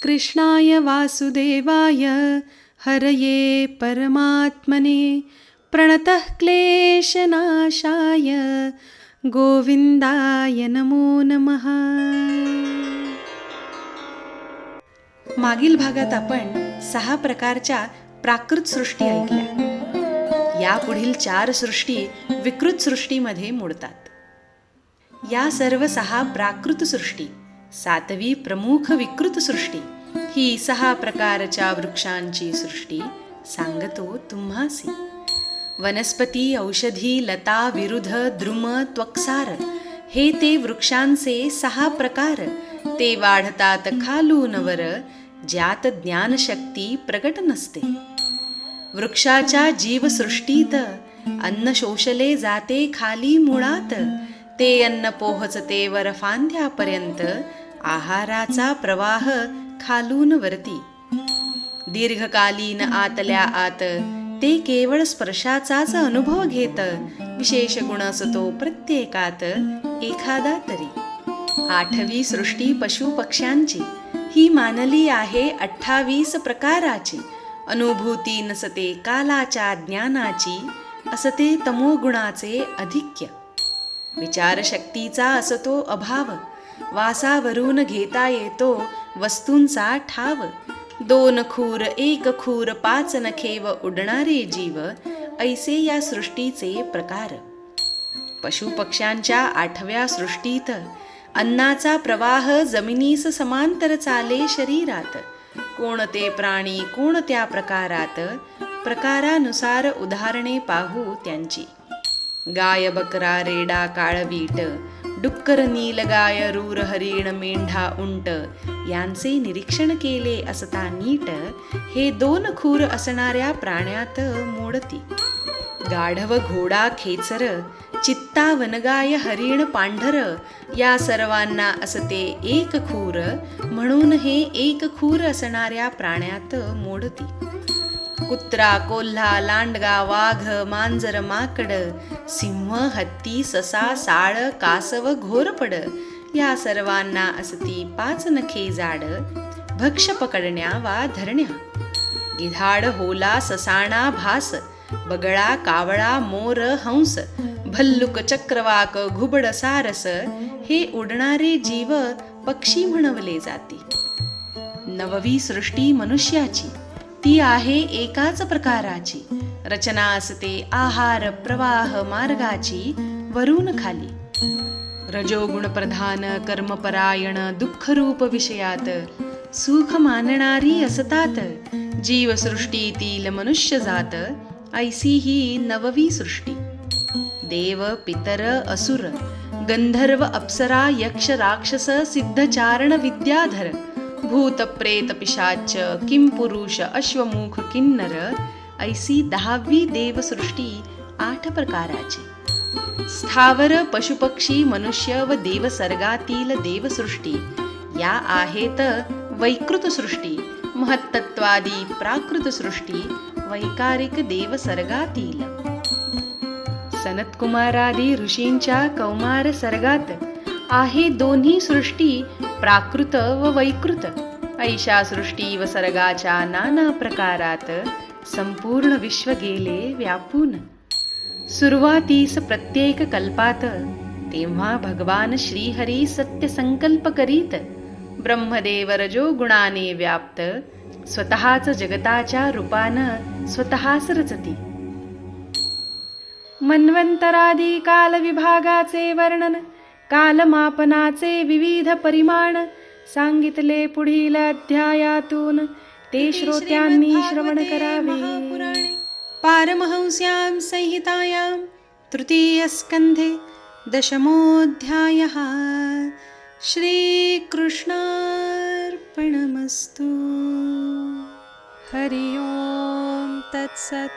कृष्णाय वासुदेवाय हरये परमात्मने प्रणतः क्लेशनाशाय गोविंदाय नमो नमः. मागील भागात आपण 6 प्रकारच्या प्राकृत सृष्टी ऐकल्या. यापुढील 4 सृष्टी विकृत सृष्टीमध्ये मोडतात. या सर्व 6 प्राकृत सृष्टी, 7वी प्रमुख विकृत सृष्टी ही 6 प्रकारच्या वृक्षांची सृष्टी सांगतो तुम्हासी. वनस्पती, औषधी, लता, विरुध, द्रुम, त्वक्सार हे ते वृक्षांचे 6 प्रकार. ते वाढतात खालून वर, ज्यात ज्ञानशक्ती प्रगट नसते. वृक्षाच्या जीवसृष्टीत अन्न शोषले जाते खाली मुळात. ते अन्न पोहोचते वर फांद्यापर्यंत, आहाराचा प्रवाह खालून वरती. दीर्घकालीन आतल्या आत ते केवळ स्पर्शाचाच अनुभव घेत. विशेष गुण असतो प्रत्येकात एखादा तरी. 8वी सृष्टी पशु पक्ष्यांची ही मानली आहे 28 प्रकाराची. अनुभूती नसते कालाच्या ज्ञानाची, असते तमोगुणाचे अधिक्य. विचारशक्तीचा असतो अभाव, वासावरून घेता येतो वस्तूंचा ठाव. 2 खूर 1 खूर 5 नखेव उडणारे जीव, ऐसे या सृष्टीचे प्रकार. पशुपक्ष्यांच्या 8व्या सृष्टीत अन्नाचा प्रवाह जमिनीस समांतर चाले शरीरात. कोणते प्राणी कोणत्या प्रकारात, प्रकारानुसार उदाहरणे पाहू त्यांची. गाय, बकरा, रेडा, काळवीट, डुक्कर, नीलगाय, रूर, हरिण, मेंढा, उंट यांचे निरीक्षण केले असता नीट हे 2 खूर असणाऱ्या प्राण्यात मोडती. गाढव, घोडा, खेचर, चित्ता, वनगाय, हरिण, पांढर या सर्वांना असते 1 खूर, म्हणून हे 1 खूर असणाऱ्या प्राण्यात मोडती. कुत्रा, कोल्हा, लांडगा, वाघ, मांजर, माकड, सिंह, हत्ती, ससा, साळ, कासव, घोरपड या सर्वांना असती 5 नखे जाड, भक्ष पकडण्या वा धरण्या. गिधाड, होला, ससाणा, भास, बगळा, कावळा, मोर, हंस, भल्लुक, चक्रवाक, घुबड, सारस हे उडणारे जीव पक्षी म्हणवले जाते. 9वी सृष्टी मनुष्याची, ती आहे एकाच प्रकाराची. रचना असते आहार प्रवाह मार्गाची वरून खाली. रजोगुण प्रधान, कर्मपरायण, दुःखरूप विषयात सुख मानणारी असतात. जीवसृष्टीतील मनुष्य जात, ऐसी ही 9वी सृष्टी. देव, पितर, असुर, गंधर्व, अप्सरा, यक्ष, राक्षस, सिद्धचारण, विद्याधर, भूत, प्रेत, पिशाच, किंपुरुष, अश्वमुख, किन्नर ऐसी 10वी देवसृष्टी 8 प्रकाराची. स्थावर, पशुपक्षी, मनुष्य व देवसर्गातील देवसृष्टी या आहेत वैकृत सृष्टी. महत्तत्वादी प्राकृत सृष्टी वैकारिक देवसर्गातील. सनत्कुमारादी ऋषींच्या कौमार सर्गात आहे दोन्ही सृष्टी प्राकृत व वैकृत. ऐशा सृष्टी व सर्गाच्या नाना प्रकारात संपूर्ण विश्व गेले व्यापून. सुरुवातीस प्रत्येक कल्पात तेव्हा भगवान श्रीहरी सत्य संकल्प करीत. ब्रह्मदेव रजो गुणाने व्याप्त, स्वतःच जगताच्या रूपानं स्वतःच रचती. मन्वंतरादी काल विभागाचे वर्णन, कालमापनाचे विविध परिमाण सांगितले पुढील अध्यायातून. ते श्रोत्यांनी श्रवण करावे. पारमहंस्यां संहितायां तृतीयस्कन्धे 10मोऽध्यायः. श्रीकृष्णार्पणमस्तु. हरि ओम तत्सत्.